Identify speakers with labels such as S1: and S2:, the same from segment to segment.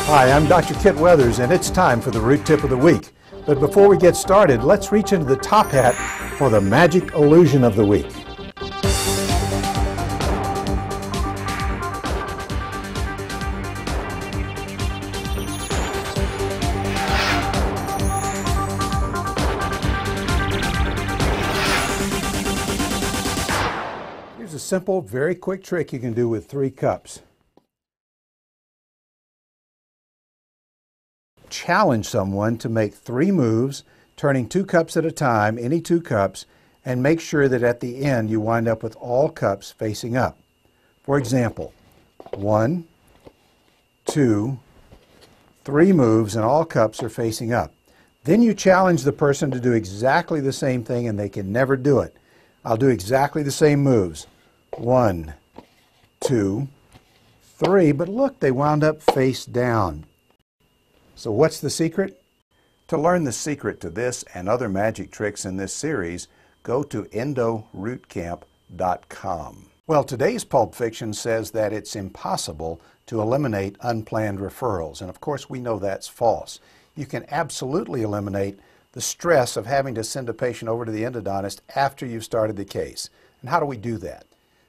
S1: Hi, I'm Dr. Kit Weathers, and it's time for the Root Tip of the Week. But before we get started, let's reach into the top hat for the magic illusion of the week. Here's a simple, very quick trick you can do with 3 cups. Challenge someone to make 3 moves, turning 2 cups at a time, any 2 cups, and make sure that at the end you wind up with all cups facing up. For example, 1, 2, 3 moves and all cups are facing up. Then you challenge the person to do exactly the same thing and they can never do it. I'll do exactly the same moves. 1, 2, 3, but look, they wound up face down. So what's the secret? To learn the secret to this and other magic tricks in this series, go to EndoRootCamp.com. Well, today's Pulp Fiction says that it's impossible to eliminate unplanned referrals, and of course we know that's false. You can absolutely eliminate the stress of having to send a patient over to the endodontist after you've started the case. And how do we do that?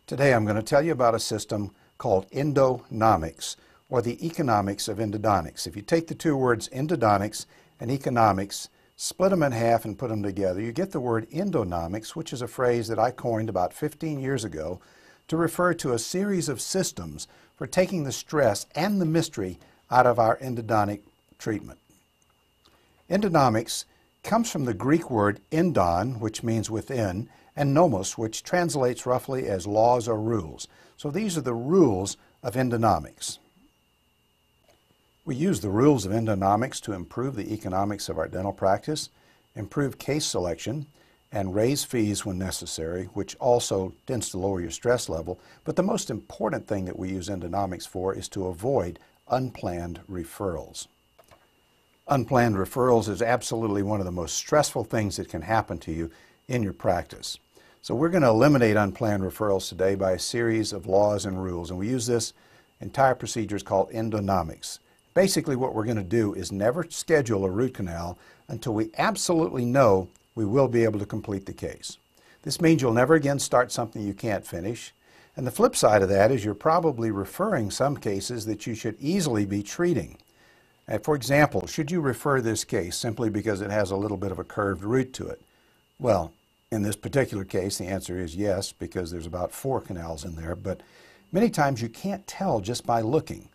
S1: Today I'm going to tell you about a system called Endonomics, or the economics of endodontics. If you take the 2 words endodontics and economics, split them in half and put them together, you get the word endonomics, which is a phrase that I coined about 15 years ago to refer to a series of systems for taking the stress and the mystery out of our endodontic treatment. Endonomics comes from the Greek word endon, which means within, and nomos, which translates roughly as laws or rules. So these are the rules of endonomics. We use the rules of endonomics to improve the economics of our dental practice, improve case selection, and raise fees when necessary, which also tends to lower your stress level. But the most important thing that we use endonomics for is to avoid unplanned referrals. Unplanned referrals is absolutely one of the most stressful things that can happen to you in your practice. So we're going to eliminate unplanned referrals today by a series of laws and rules, and we use this entire procedure is called endonomics. Basically what we're going to do is never schedule a root canal until we absolutely know we will be able to complete the case. This means you'll never again start something you can't finish. And the flip side of that is you're probably referring some cases that you should easily be treating. And for example, should you refer this case simply because it has a little bit of a curved root to it? Well, in this particular case, the answer is yes, because there's about 4 canals in there, but many times you can't tell just by looking.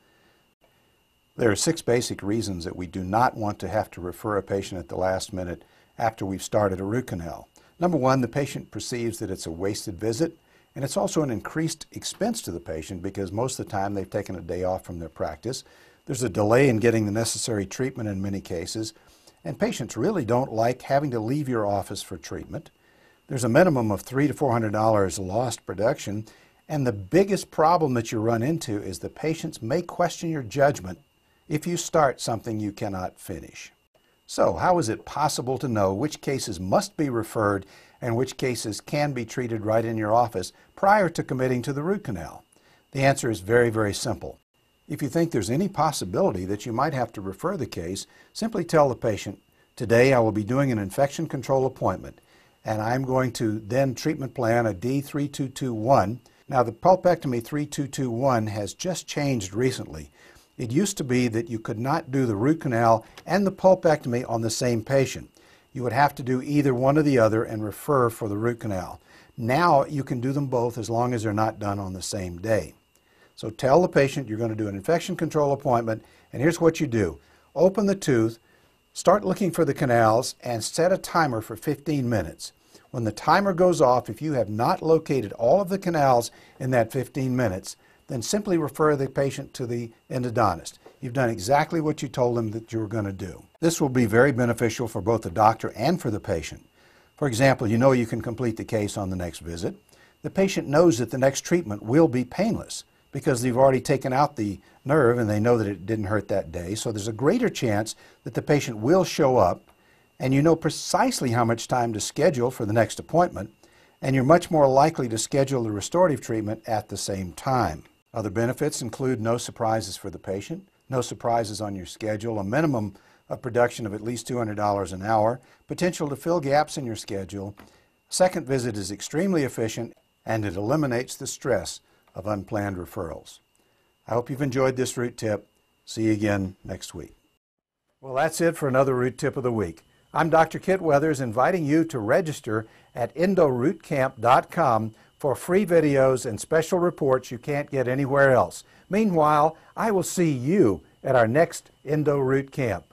S1: There are 6 basic reasons that we do not want to have to refer a patient at the last minute after we've started a root canal. Number 1, the patient perceives that it's a wasted visit, and it's also an increased expense to the patient because most of the time they've taken a day off from their practice. There's a delay in getting the necessary treatment in many cases, and patients really don't like having to leave your office for treatment. There's a minimum of $300 to $400 lost production, and the biggest problem that you run into is the patients may question your judgment if you start something you cannot finish. So how is it possible to know which cases must be referred and which cases can be treated right in your office prior to committing to the root canal? The answer is very, very simple. If you think there's any possibility that you might have to refer the case, simply tell the patient, today I will be doing an infection control appointment and I'm going to then treatment plan a D3221. Now the pulpectomy 3221 has just changed recently. It used to be that you could not do the root canal and the pulpectomy on the same patient. You would have to do either one or the other and refer for the root canal. Now you can do them both as long as they're not done on the same day. So tell the patient you're going to do an infection control appointment, and here's what you do. Open the tooth, start looking for the canals, and set a timer for 15 minutes. When the timer goes off, if you have not located all of the canals in that 15 minutes, then simply refer the patient to the endodontist. You've done exactly what you told them that you were going to do. This will be very beneficial for both the doctor and for the patient. For example, you know you can complete the case on the next visit. The patient knows that the next treatment will be painless because they've already taken out the nerve and they know that it didn't hurt that day. So there's a greater chance that the patient will show up, and you know precisely how much time to schedule for the next appointment. and you're much more likely to schedule the restorative treatment at the same time. Other benefits include no surprises for the patient, no surprises on your schedule, a minimum of production of at least $200 an hour, potential to fill gaps in your schedule. Second visit is extremely efficient, and it eliminates the stress of unplanned referrals. I hope you've enjoyed this root tip. See you again next week. Well, that's it for another Root Tip of the Week. I'm Dr. Kit Weathers, inviting you to register at EndoRootCamp.com for free videos and special reports you can't get anywhere else. Meanwhile, I will see you at our next Endo Root Camp.